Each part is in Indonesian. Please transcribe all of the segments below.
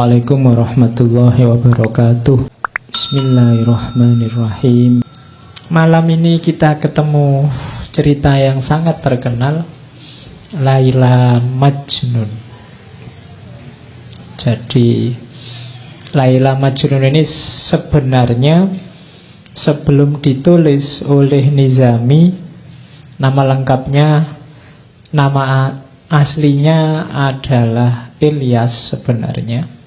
Assalamualaikum warahmatullahi wabarakatuh. Bismillahirrahmanirrahim. Malam ini kita ketemu cerita yang sangat terkenal, Laila Majnun. Jadi Laila Majnun ini sebenarnya sebelum ditulis oleh Nizami, nama lengkapnya, nama aslinya adalah Ilyas sebenarnya.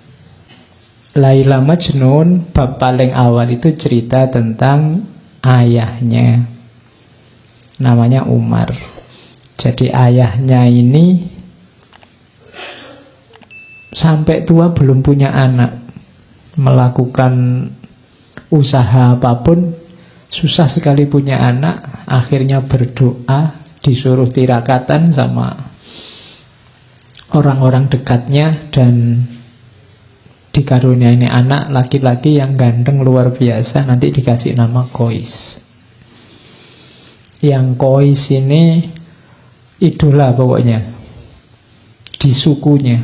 Laila Majnun bab paling awal itu cerita tentang ayahnya, namanya Umar. Jadi ayahnya ini sampai tua belum punya anak, melakukan usaha apapun susah sekali punya anak. Akhirnya berdoa, disuruh tirakatan sama orang-orang dekatnya, dan dikaruniai ini anak laki-laki yang ganteng luar biasa, nanti dikasih nama Qais. Yang Qais ini idola pokoknya di sukunya,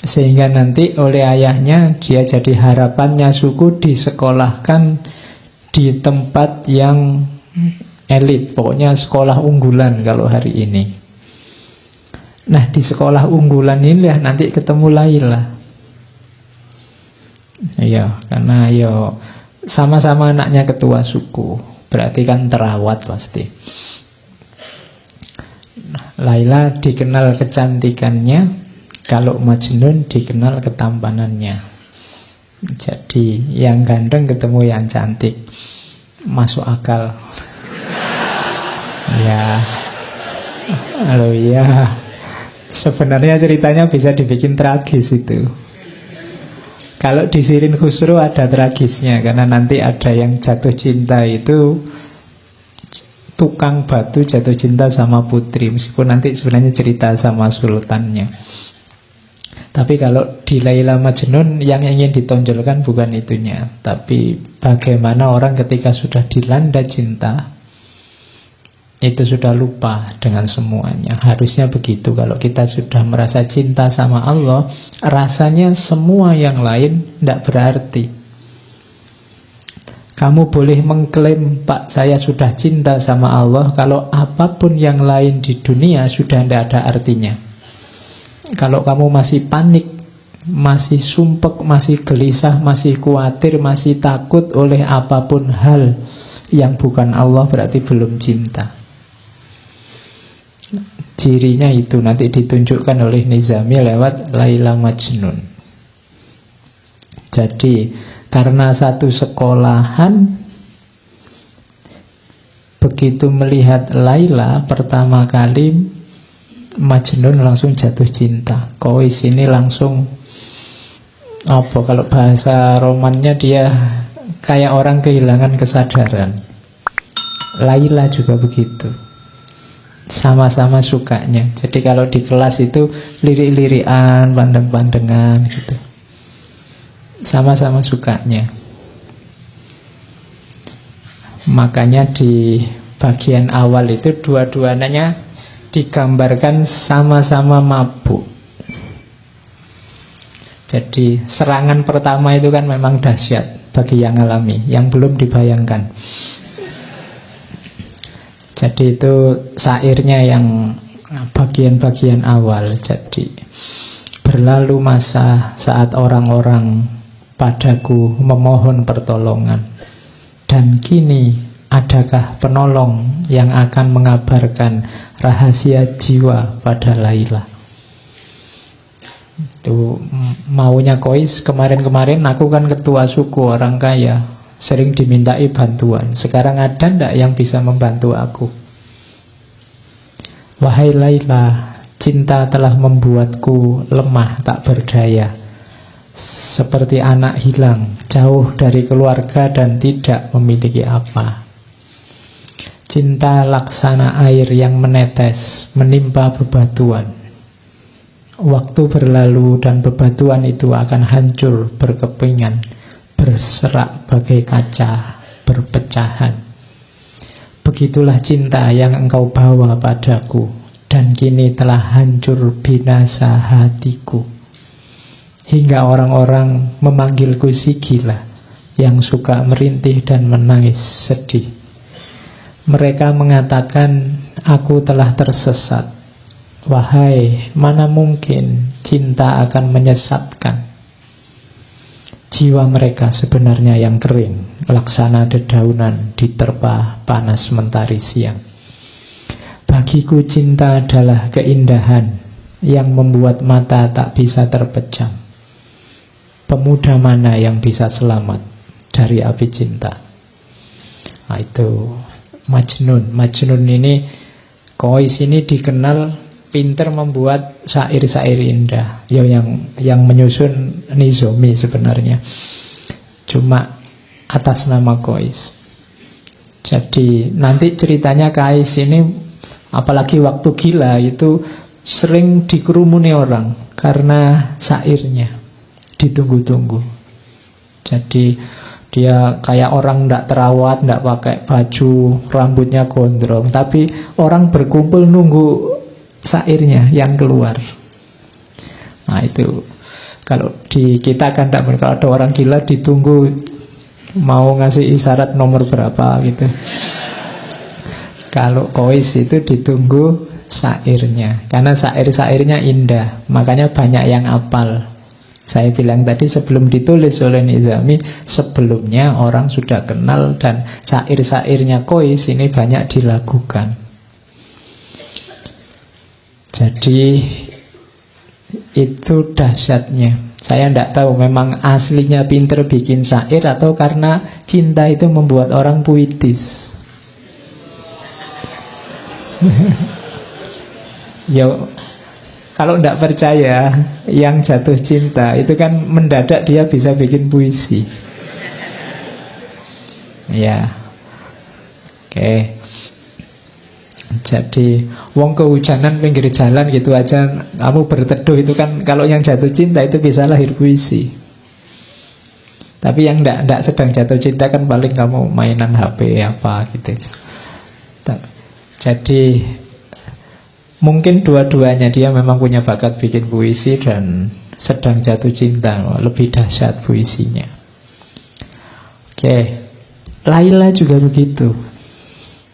sehingga nanti oleh ayahnya dia jadi harapannya suku, disekolahkan di tempat yang elit, pokoknya sekolah unggulan kalau hari ini. Nah, di sekolah unggulan inilah nanti ketemu Laila. Ya, karena sama-sama anaknya ketua suku, berarti kan terawat pasti. Nah, Laila dikenal kecantikannya, kalau Majnun dikenal ketampanannya. Jadi yang ganteng ketemu yang cantik, masuk akal. Ya, halo ya. Sebenarnya ceritanya bisa dibikin tragis itu. Kalau di Sirin Khusro ada tragisnya, karena nanti ada yang jatuh cinta itu tukang batu jatuh cinta sama putri, meskipun nanti sebenarnya cerita sama sultannya. Tapi kalau di Laila Majnun yang ingin ditonjolkan bukan itunya, tapi bagaimana orang ketika sudah dilanda cinta itu sudah lupa dengan semuanya. Harusnya begitu. Kalau kita sudah merasa cinta sama Allah, rasanya semua yang lain tidak berarti. Kamu boleh mengklaim, Pak, saya sudah cinta sama Allah, kalau apapun yang lain di dunia sudah tidak ada artinya. Kalau kamu masih panik, masih sumpek, masih gelisah, masih khawatir, masih takut oleh apapun hal yang bukan Allah, berarti belum cinta. Cirinya itu nanti ditunjukkan oleh Nizami lewat Laila Majnun. Jadi karena satu sekolahan, begitu melihat Laila pertama kali, Majnun langsung jatuh cinta. Qais ini langsung apa, kalau bahasa romannya dia kayak orang kehilangan kesadaran. Laila juga begitu, sama-sama sukanya. Jadi kalau di kelas itu lirik-lirikan, pandang-pandangan gitu, sama-sama sukanya. Makanya di bagian awal itu dua-duanya digambarkan sama-sama mabuk. Jadi serangan pertama itu kan memang dahsyat bagi yang alami, yang belum dibayangkan. Jadi itu syairnya yang bagian-bagian awal. Jadi berlalu masa saat orang-orang padaku memohon pertolongan, dan kini adakah penolong yang akan mengabarkan rahasia jiwa pada Laila. Itu maunya Qais. Kemarin-kemarin aku kan ketua suku, orang kaya, sering dimintai bantuan. Sekarang ada ndak yang bisa membantu aku? Wahai Laila, cinta telah membuatku lemah tak berdaya, seperti anak hilang, jauh dari keluarga dan tidak memiliki apa. Cinta laksana air yang menetes menimpa bebatuan. Waktu berlalu dan bebatuan itu akan hancur berkepingan, berserak bagai kaca, berpecahan. Begitulah cinta yang engkau bawa padaku, dan kini telah hancur binasa hatiku. hingga orang-orang memanggilku si gila, yang suka merintih dan menangis sedih. Mereka mengatakan, aku telah tersesat. Wahai, mana mungkin cinta akan menyesatkan. Jiwa mereka sebenarnya yang kering, laksana dedaunan diterpa panas mentari siang. Bagiku cinta adalah keindahan yang membuat mata tak bisa terpejam. Pemuda mana yang bisa selamat dari api cinta? Nah, itu Majnun. Majnun ini, Qais ini dikenal pinter membuat syair-syair indah. Ya, yang menyusun Nizomi sebenarnya, cuma atas nama Qais. Jadi nanti ceritanya Qais ini, apalagi waktu gila itu sering dikerumuni orang karena syairnya ditunggu-tunggu. Jadi dia kayak orang tidak terawat, tidak pakai baju, rambutnya gondrong, tapi orang berkumpul nunggu syairnya yang keluar. Nah itu, kalau di kita kan tidak, kalau ada orang gila ditunggu mau ngasih isyarat nomor berapa gitu. Kalau Qais itu ditunggu syairnya, karena syair-syairnya indah, makanya banyak yang apal. Saya bilang tadi, sebelum ditulis oleh Nizami, sebelumnya orang sudah kenal, dan syair-syairnya Qais ini banyak dilakukan. Jadi itu dahsyatnya. Saya tidak tahu memang aslinya pinter bikin syair atau karena cinta itu membuat orang puitis. Ya, kalau tidak percaya, yang jatuh cinta itu kan mendadak dia bisa bikin puisi. Ya, oke. Jadi wong kehujanan pinggir jalan gitu aja kamu berteduh, itu kan kalau yang jatuh cinta itu bisa lahir puisi. Tapi yang tidak sedang jatuh cinta kan paling kamu mainan HP apa gitu. Jadi mungkin dua-duanya, dia memang punya bakat bikin puisi dan sedang jatuh cinta, lebih dahsyat puisinya. Oke, Laila juga begitu.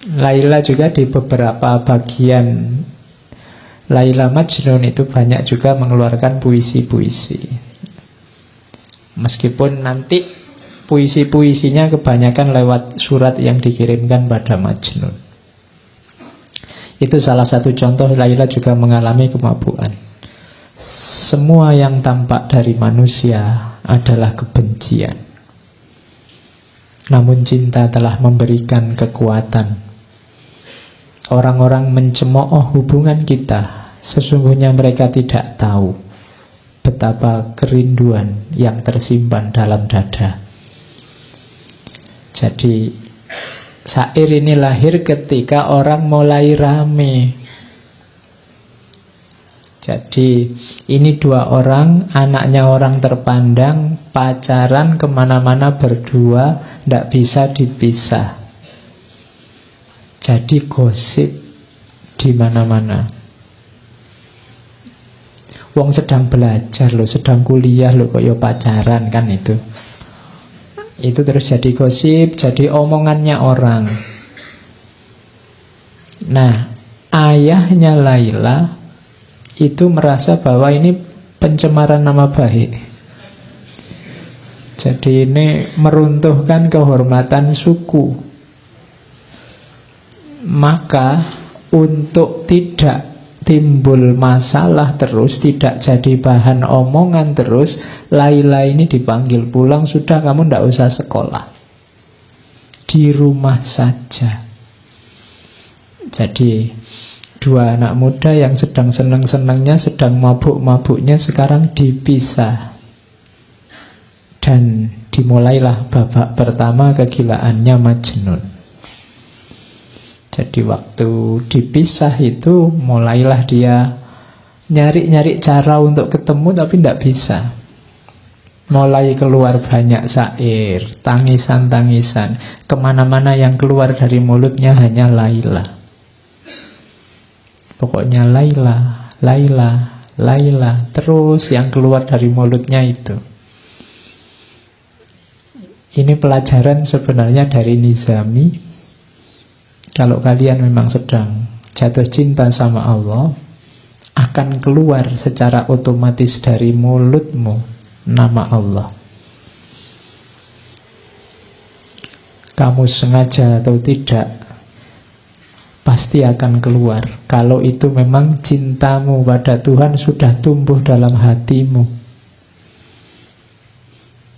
Laila juga di beberapa bagian Laila Majnun itu banyak juga mengeluarkan puisi-puisi. Meskipun nanti puisi-puisinya kebanyakan lewat surat yang dikirimkan pada Majnun. Itu salah satu contoh Laila juga mengalami kemabukan. Semua yang tampak dari manusia adalah kebencian, namun cinta telah memberikan kekuatan. Orang-orang mencemooh hubungan kita, sesungguhnya mereka tidak tahu betapa kerinduan yang tersimpan dalam dada. Jadi syair ini lahir ketika orang mulai rame. Jadi ini dua orang, anaknya orang terpandang, pacaran kemana-mana berdua, tidak bisa dipisah. Jadi gosip di mana-mana. Wong sedang belajar loh, sedang kuliah loh, kok yo pacaran kan itu. Itu terus jadi gosip, jadi omongannya orang. Nah, ayahnya Laila itu merasa bahwa ini pencemaran nama baik. Jadi ini meruntuhkan kehormatan suku. Maka untuk tidak timbul masalah terus, tidak jadi bahan omongan terus, Laila ini dipanggil pulang. Sudah, kamu tidak usah sekolah, di rumah saja. Jadi dua anak muda yang sedang senang-senangnya, sedang mabuk-mabuknya, sekarang dipisah. Dan dimulailah babak pertama kegilaannya Majnun. Jadi waktu dipisah itu mulailah dia nyari-nyari cara untuk ketemu, tapi tidak bisa. Mulai keluar banyak syair, tangisan-tangisan. Kemana-mana yang keluar dari mulutnya hanya Laila. Pokoknya Laila, Laila, Laila. Terus yang keluar dari mulutnya itu. Ini pelajaran sebenarnya dari Nizami. Kalau kalian memang sedang jatuh cinta sama Allah, akan keluar secara otomatis dari mulutmu nama Allah. Kamu sengaja atau tidak, pasti akan keluar. Kalau itu memang cintamu pada Tuhan sudah tumbuh dalam hatimu.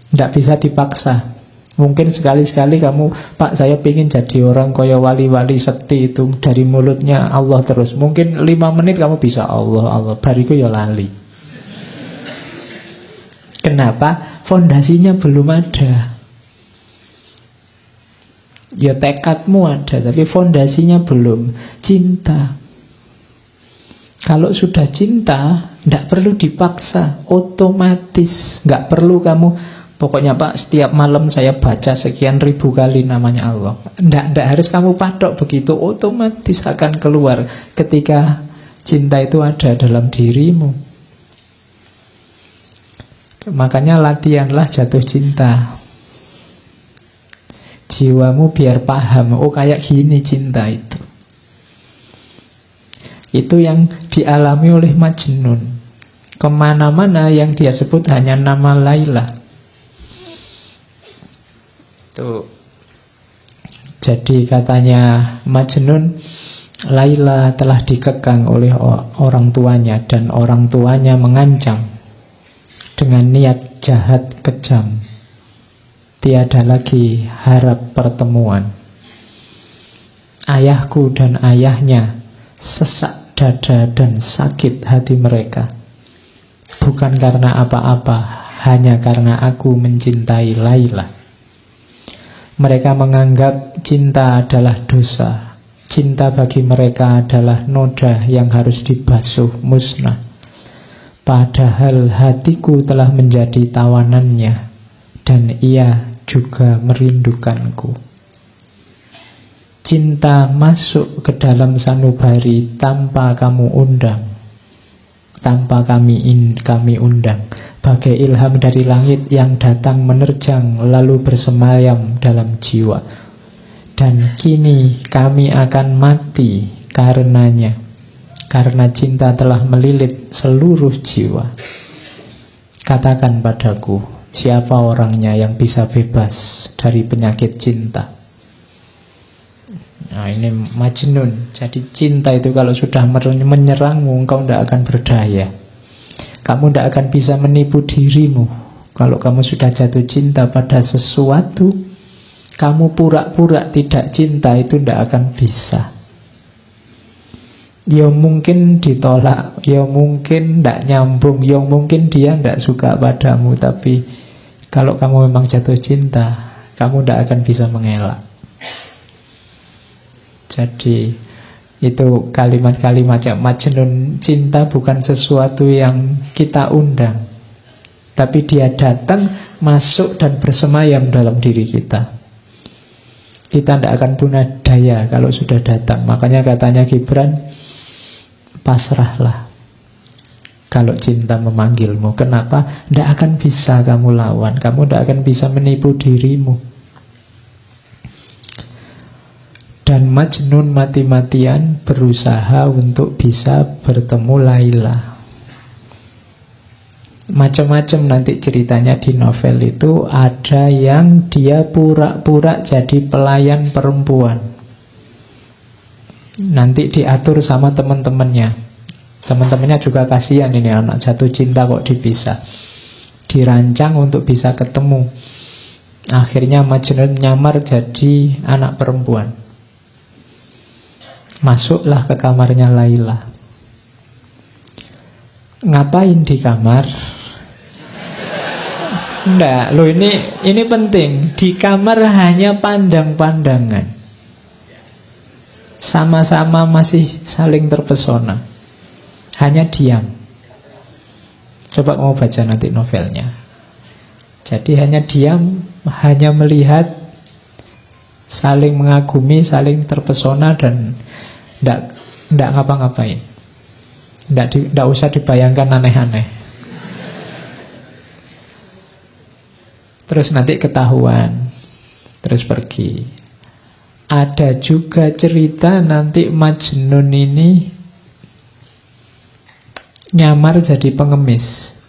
Tidak bisa dipaksa. Mungkin sekali-sekali kamu, Pak saya ingin jadi orang kaya wali-wali sekti itu, dari mulutnya Allah terus. Mungkin 5 menit kamu bisa Allah, Allah, bariku ya lali. Kenapa? Fondasinya belum ada. Ya tekadmu ada, tapi fondasinya belum. Cinta. Kalau sudah cinta, tidak perlu dipaksa, otomatis. Nggak perlu kamu, pokoknya Pak setiap malam saya baca sekian ribu kali namanya Allah. Tidak harus kamu patok begitu, otomatis akan keluar ketika cinta itu ada dalam dirimu. Makanya latihanlah jatuh cinta. Jiwamu biar paham, oh kayak gini cinta itu. Itu yang dialami oleh Majnun. Kemana-mana yang dia sebut hanya nama Laila. Tuh. Jadi katanya Majnun, Laila telah dikekang oleh orang tuanya, dan orang tuanya mengancam dengan niat jahat kejam. Tiada lagi harap pertemuan. Ayahku dan ayahnya sesak dada dan sakit hati mereka. Bukan karena apa-apa, hanya karena aku mencintai Laila. Mereka menganggap cinta adalah dosa. Cinta bagi mereka adalah noda yang harus dibasuh musnah. Padahal hatiku telah menjadi tawanannya, dan ia juga merindukanku. Cinta masuk ke dalam sanubari tanpa kamu undang, tanpa kami undang, bagai ilham dari langit yang datang menerjang lalu bersemayam dalam jiwa. Dan kini kami akan mati karenanya, karena cinta telah melilit seluruh jiwa. Katakan padaku, siapa orangnya yang bisa bebas dari penyakit cinta? Nah ini Majnun. Jadi cinta itu kalau sudah menyerangmu, engkau tidak akan berdaya. Kamu tidak akan bisa menipu dirimu. Kalau kamu sudah jatuh cinta pada sesuatu, kamu pura-pura tidak cinta, itu tidak akan bisa. Ya mungkin ditolak, ya mungkin tidak nyambung, ya mungkin dia tidak suka padamu, tapi kalau kamu memang jatuh cinta, kamu tidak akan bisa mengelak. Jadi itu kalimat-kalimat yang Majnun. Cinta bukan sesuatu yang kita undang, tapi dia datang, masuk dan bersemayam dalam diri kita. Kita tidak akan punya daya kalau sudah datang. Makanya katanya Gibran, pasrahlah kalau cinta memanggilmu. Kenapa? Tidak akan bisa kamu lawan. Kamu tidak akan bisa menipu dirimu. Dan Majnun mati-matian berusaha untuk bisa bertemu Laila. Macam-macam nanti ceritanya di novel itu. Ada yang dia pura-pura jadi pelayan perempuan. Nanti diatur sama teman-temannya. Teman-temannya juga kasihan, ini anak jatuh cinta kok dipisah. Dirancang untuk bisa ketemu. Akhirnya Majnun nyamar jadi anak perempuan. Masuklah ke kamarnya Laila. Ngapain di kamar? Enggak, loh ini penting. Di kamar hanya pandang-pandangan. Sama-sama masih saling terpesona. Hanya diam. Coba mau baca nanti novelnya. Jadi hanya diam, hanya melihat, saling mengagumi, saling terpesona, dan tidak ngapa-ngapain. Nggak usah dibayangkan aneh-aneh. Terus nanti ketahuan, terus pergi. Ada juga cerita nanti Majnun ini nyamar jadi pengemis.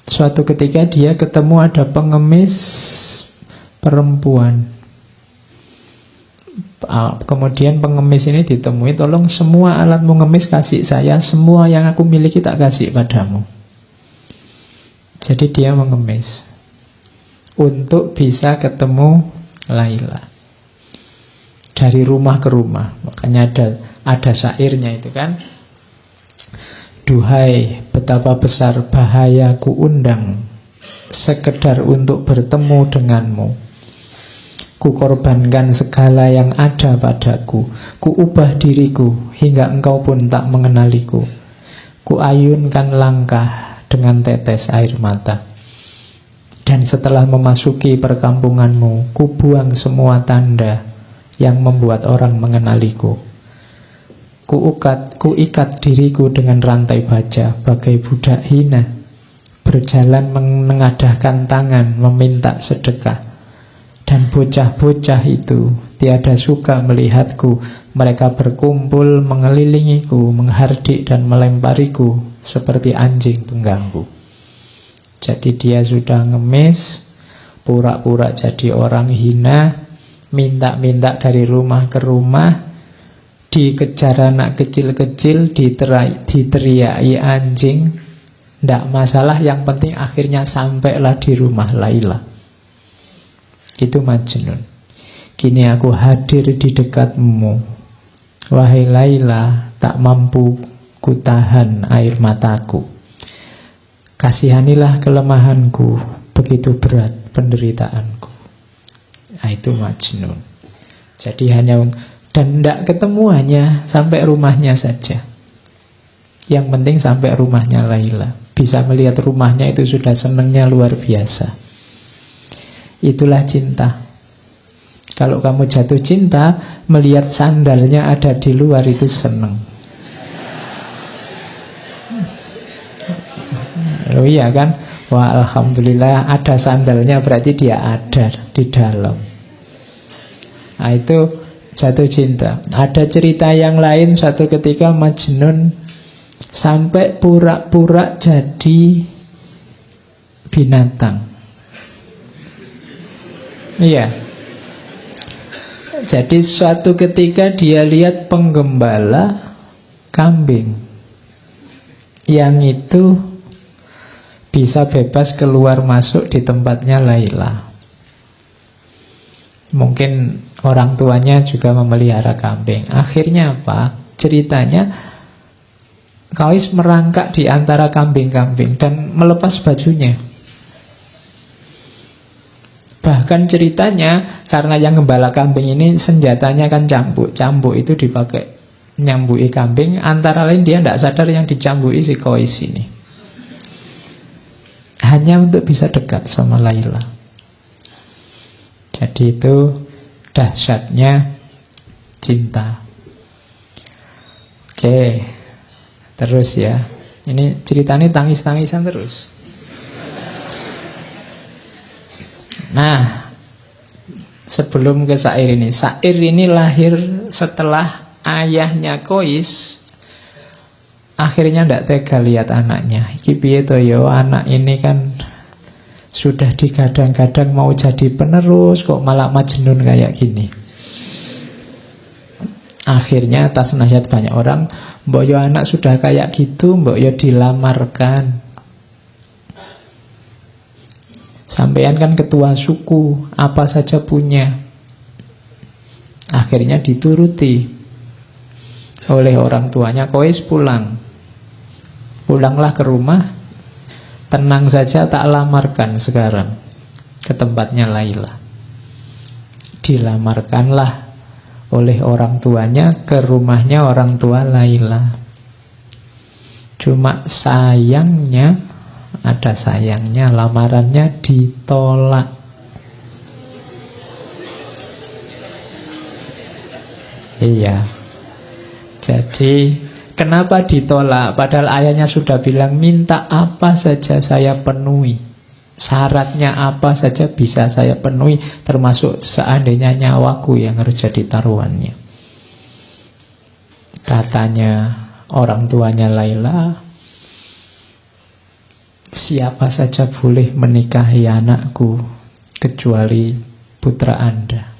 Suatu ketika dia ketemu ada pengemis perempuan. Kemudian pengemis ini ditemui, tolong semua alat mengemis kasih saya, semua yang aku miliki tak kasih padamu. Jadi dia mengemis untuk bisa ketemu Laila. Dari rumah ke rumah. Makanya ada syairnya itu kan. Duhai, betapa besar bahaya ku undang sekedar untuk bertemu denganmu. Ku korbankan segala yang ada padaku. Ku ubah diriku hingga engkau pun tak mengenaliku. Ku ayunkan langkah dengan tetes air mata. Dan setelah memasuki perkampunganmu, ku buang semua tanda yang membuat orang mengenaliku. Ku ikat diriku dengan rantai baja bagai budak hina, berjalan menengadahkan tangan meminta sedekah. Dan bocah-bocah itu tiada suka melihatku. Mereka berkumpul mengelilingiku, menghardik dan melempariku seperti anjing pengganggu. Jadi dia sudah ngemis, pura-pura jadi orang hina, minta-minta dari rumah ke rumah, dikejar anak kecil-kecil, diteriaki anjing. Tidak masalah, yang penting akhirnya sampailah di rumah Laila. Itu Majnun. Kini aku hadir di dekatmu, wahai Laila, tak mampu kutahan air mataku. Kasihanilah kelemahanku, begitu berat penderitaanku. Nah, itu Majnun. Jadi dan tidak ketemu, hanya sampai rumahnya saja. Yang penting sampai rumahnya Laila. Bisa melihat rumahnya itu sudah senangnya luar biasa. Itulah cinta. Kalau kamu jatuh cinta, melihat sandalnya ada di luar itu senang. Oh iya kan? Wah, alhamdulillah ada sandalnya, berarti dia ada di dalam. Nah, itu jatuh cinta. Ada cerita yang lain, suatu ketika Majnun sampai pura-pura jadi binatang. Iya. Jadi suatu ketika dia lihat penggembala kambing yang itu bisa bebas keluar masuk di tempatnya Laila. Mungkin orang tuanya juga memelihara kambing. Akhirnya apa? Ceritanya Kais merangkak di antara kambing-kambing dan melepas bajunya. Bahkan ceritanya, karena yang gembala kambing ini senjatanya kan cambuk. Cambuk itu dipakai nyambui kambing. Antara lain dia tidak sadar yang dicambui si Kais ini. Hanya untuk bisa dekat sama Laila. Jadi itu dahsyatnya cinta. Oke, terus ya. Ini ceritanya tangis-tangisan terus. Nah, sebelum ke syair ini. Syair ini lahir setelah ayahnya Kais akhirnya tidak tega lihat anaknya. Iki piye to yo, anak ini kan sudah digadang-gadang mau jadi penerus, kok malah Majnun kayak gini. Akhirnya atas nasihat banyak orang, mbok yo anak sudah kayak gitu, mbok yo dilamarkan. Sampean kan ketua suku, apa saja punya. Akhirnya dituruti oleh orang tuanya. Kais Pulanglah ke rumah, tenang saja, tak lamarkan sekarang ke tempatnya Laila. Dilamarkanlah oleh orang tuanya ke rumahnya orang tua Laila. Cuma sayangnya, ada sayangnya, lamarannya ditolak. Iya. Jadi kenapa ditolak? Padahal ayahnya sudah bilang, minta apa saja saya penuhi, syaratnya apa saja bisa saya penuhi, termasuk seandainya nyawaku yang harus jadi taruhannya. Katanya orang tuanya Laila, siapa saja boleh menikahi anakku kecuali putra Anda.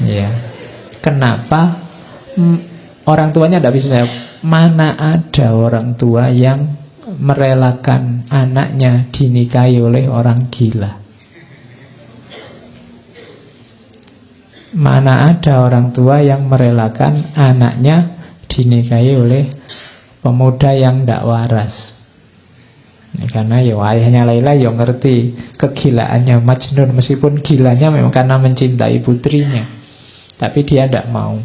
Ya, kenapa? Orang tuanya tidak bisa jawab. Mana ada orang tua yang merelakan anaknya dinikahi oleh orang gila? Mana ada orang tua yang merelakan anaknya dinikahi oleh pemuda yang tidak waras? Karena ya ayahnya Laila ya ngerti kegilaannya Majnun, meskipun gilanya memang karena mencintai putrinya, tapi dia tidak mau.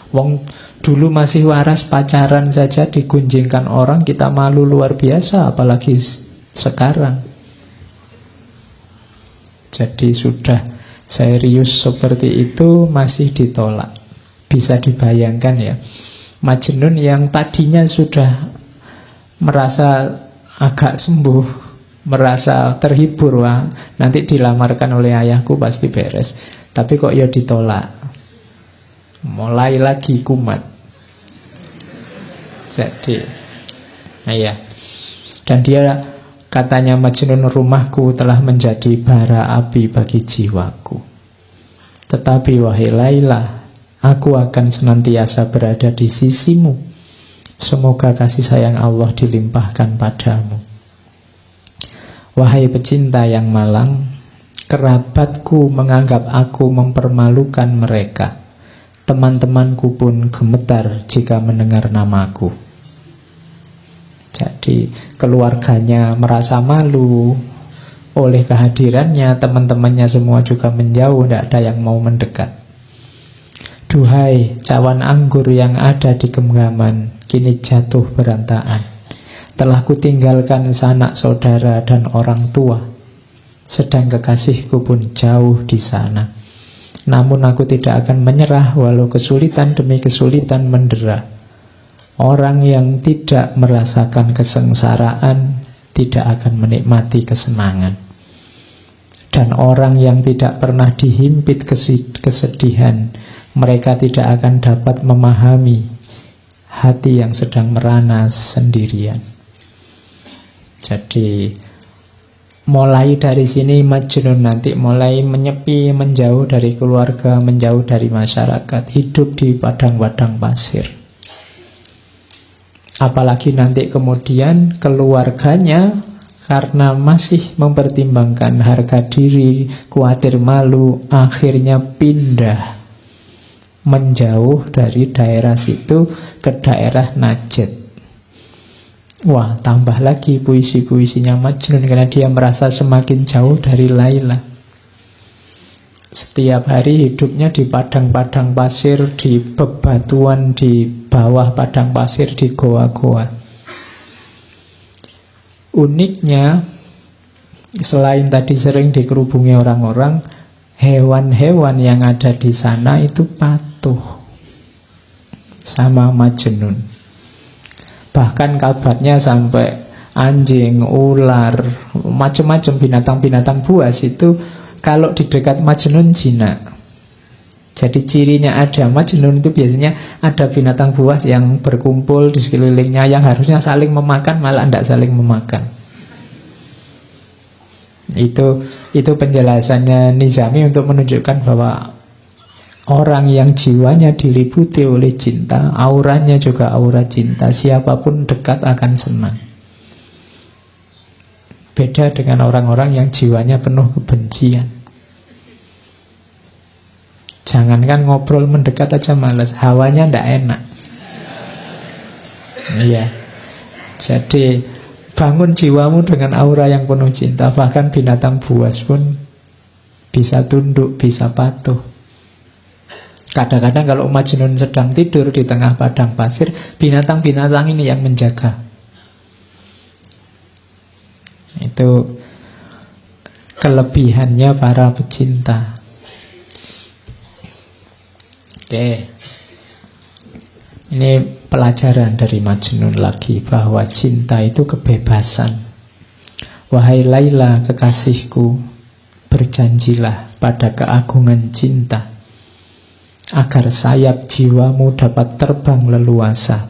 Wong dulu masih waras, pacaran saja digunjingkan orang, kita malu luar biasa, apalagi sekarang. Jadi sudah serius seperti itu masih ditolak. Bisa dibayangkan ya, Majnun yang tadinya sudah merasa agak sembuh, merasa terhibur, wah nanti dilamarkan oleh ayahku pasti beres, tapi kok ya ditolak. Mulai lagi kumat. Jadi ya. Dan dia katanya, Majnun, rumahku telah menjadi bara api bagi jiwaku, tetapi wahai Laila, aku akan senantiasa berada di sisimu. Semoga kasih sayang Allah dilimpahkan padamu. Wahai pecinta yang malang, kerabatku menganggap aku mempermalukan mereka. Teman-temanku pun gemetar jika mendengar namaku. Jadi keluarganya merasa malu oleh kehadirannya, teman-temannya semua juga menjauh, tidak ada yang mau mendekat. Duhai cawan anggur yang ada di genggaman, kini jatuh berantakan. Telah kutinggalkan sanak saudara dan orang tua, sedang kekasihku pun jauh di sana. Namun aku tidak akan menyerah walau kesulitan demi kesulitan mendera. Orang yang tidak merasakan kesengsaraan tidak akan menikmati kesenangan. Dan orang yang tidak pernah dihimpit kesedihan, mereka tidak akan dapat memahami hati yang sedang merana sendirian. Jadi mulai dari sini Majnun nanti mulai menyepi, menjauh dari keluarga, menjauh dari masyarakat, hidup di padang-padang pasir. Apalagi nanti kemudian keluarganya karena masih mempertimbangkan harga diri, khawatir malu, akhirnya pindah menjauh dari daerah situ ke daerah Najd. Wah, tambah lagi puisi-puisinya Majnun karena dia merasa semakin jauh dari Laila. Setiap hari hidupnya di padang-padang pasir, di bebatuan di bawah padang pasir, di goa-goa. Uniknya, selain tadi sering dikerubungi orang-orang, hewan-hewan yang ada di sana itu patuh sama Majnun. Bahkan kabarnya sampai anjing, ular, macam-macam binatang-binatang buas itu kalau di dekat Majnun jinak. Jadi cirinya ada Majnun itu biasanya ada binatang buas yang berkumpul di sekelilingnya, yang harusnya saling memakan malah tidak saling memakan. Itu penjelasannya Nizami untuk menunjukkan bahwa orang yang jiwanya diliputi oleh cinta, auranya juga aura cinta, siapapun dekat akan senang. Beda dengan orang-orang yang jiwanya penuh kebencian. Jangankan ngobrol mendekat aja malas, hawanya ndak enak. Iya. Jadi bangun jiwamu dengan aura yang penuh cinta. Bahkan binatang buas pun bisa tunduk, bisa patuh. Kadang-kadang kalau Majnun sedang tidur di tengah padang pasir, binatang-binatang ini yang menjaga. Itu kelebihannya para pecinta. Oke. Ini pelajaran dari Majnun lagi, bahwa cinta itu kebebasan. Wahai Laila kekasihku, berjanjilah pada keagungan cinta, agar sayap jiwamu dapat terbang leluasa.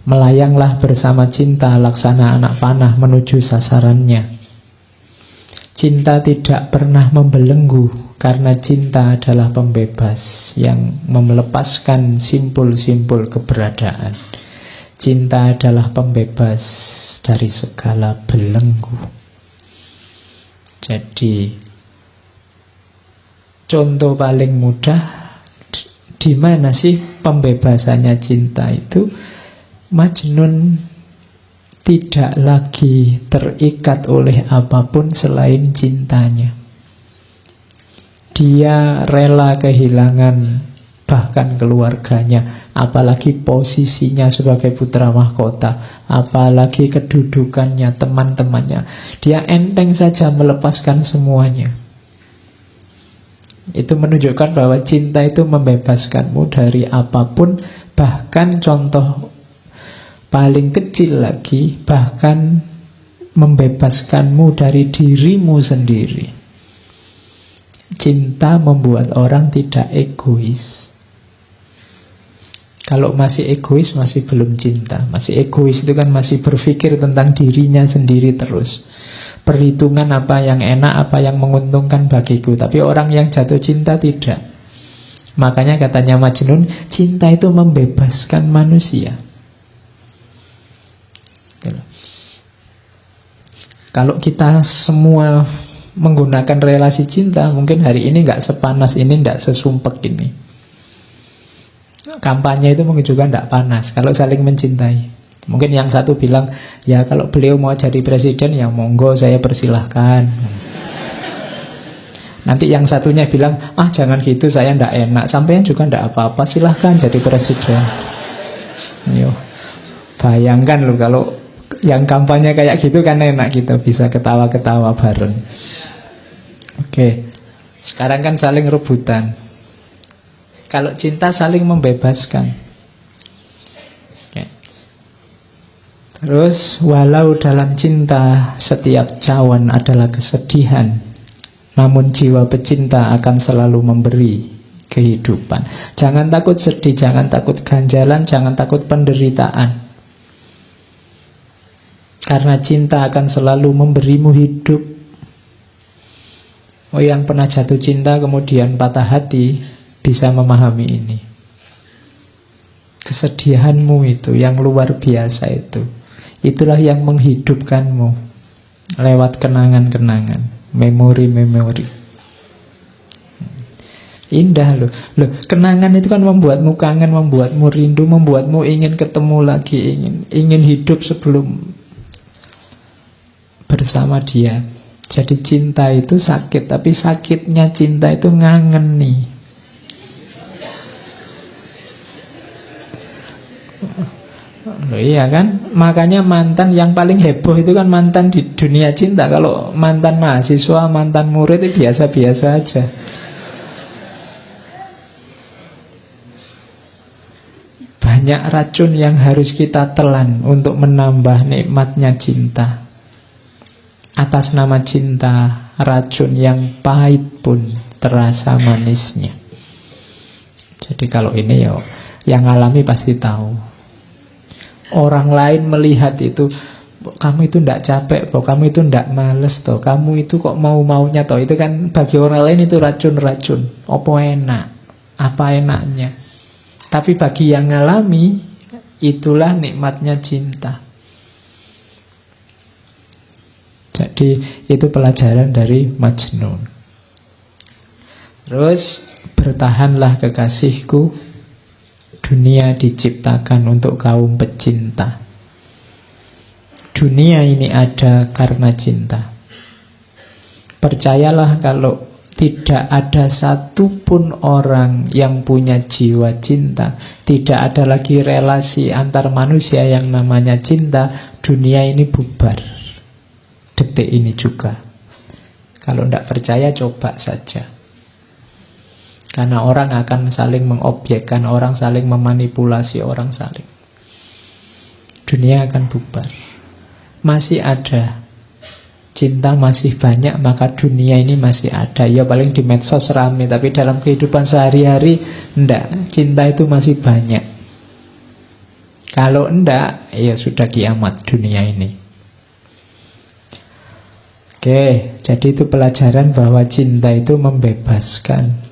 Melayanglah bersama cinta laksana anak panah menuju sasarannya. Cinta tidak pernah membelenggu, karena cinta adalah pembebas yang melepaskan simpul-simpul keberadaan. Cinta adalah pembebas dari segala belenggu. Jadi, contoh paling mudah, di mana sih pembebasannya cinta itu? Majnun tidak lagi terikat oleh apapun selain cintanya. Dia rela kehilangan bahkan keluarganya, apalagi posisinya sebagai putra mahkota, apalagi kedudukannya, teman-temannya. Dia enteng saja melepaskan semuanya. Itu menunjukkan bahwa cinta itu membebaskanmu dari apapun, bahkan contoh paling kecil lagi, bahkan membebaskanmu dari dirimu sendiri. Cinta membuat orang tidak egois. Kalau masih egois, masih belum cinta. Masih egois itu kan masih berpikir tentang dirinya sendiri terus. Perhitungan apa yang enak, apa yang menguntungkan bagiku. Tapi orang yang jatuh cinta tidak. Makanya katanya Majnun, cinta itu membebaskan manusia. Kalau kita semua menggunakan relasi cinta, mungkin hari ini nggak sepanas ini, nggak sesumpek ini. Kampanye itu mungkin juga nggak panas kalau saling mencintai. Mungkin yang satu bilang, ya kalau beliau mau jadi presiden, ya monggo saya persilahkan. Nanti yang satunya bilang, jangan gitu, saya nggak enak. Sampean juga nggak apa-apa, silahkan jadi presiden. Yo, bayangkan loh kalau yang kampanye kayak gitu kan enak, kita bisa ketawa-ketawa bareng. Oke, sekarang kan saling rebutan. Kalau cinta saling membebaskan. Oke. Terus, walau dalam cinta setiap cawan adalah kesedihan, namun jiwa pecinta akan selalu memberi kehidupan. Jangan takut sedih, jangan takut ganjalan, jangan takut penderitaan. Karena cinta akan selalu memberimu hidup. Oh, yang pernah jatuh cinta kemudian patah hati bisa memahami ini. Kesedihanmu itu yang luar biasa itu, itulah yang menghidupkanmu lewat kenangan-kenangan, memori-memori. Indah loh. Kenangan itu kan membuatmu kangen, membuatmu rindu, membuatmu ingin ketemu lagi, ingin hidup sebelum bersama dia. Jadi cinta itu sakit, tapi sakitnya cinta itu ngangeni. Loh, iya kan? Makanya mantan yang paling heboh itu kan mantan di dunia cinta. Kalau mantan mahasiswa, mantan murid itu biasa-biasa aja. Banyak racun yang harus kita telan untuk menambah nikmatnya cinta. Atas nama cinta, racun yang pahit pun terasa manisnya. Jadi kalau ini ya, yang alami pasti tahu. Orang lain melihat itu, kamu itu ndak capek, kamu itu ndak males, toh kamu itu kok mau-maunya, toh itu kan bagi orang lain itu racun-racun. Apa enak, apa enaknya. Tapi bagi yang ngalami, itulah nikmatnya cinta. Jadi itu pelajaran dari Majnun. Terus, bertahanlah kekasihku, dunia diciptakan untuk kaum pecinta. Dunia ini ada karena cinta. Percayalah kalau tidak ada satupun orang yang punya jiwa cinta, tidak ada lagi relasi antar manusia yang namanya cinta, dunia ini bubar. Detik ini juga. Kalau tidak percaya, coba saja. Karena orang akan saling mengobjekkan, orang saling memanipulasi, orang saling. Dunia akan bubar. Masih ada cinta, masih banyak, maka dunia ini masih ada. Ya paling di medsos rame, tapi dalam kehidupan sehari-hari enggak. Cinta itu masih banyak. Kalau enggak, ya sudah kiamat dunia ini. Oke, jadi itu pelajaran bahwa cinta itu membebaskan.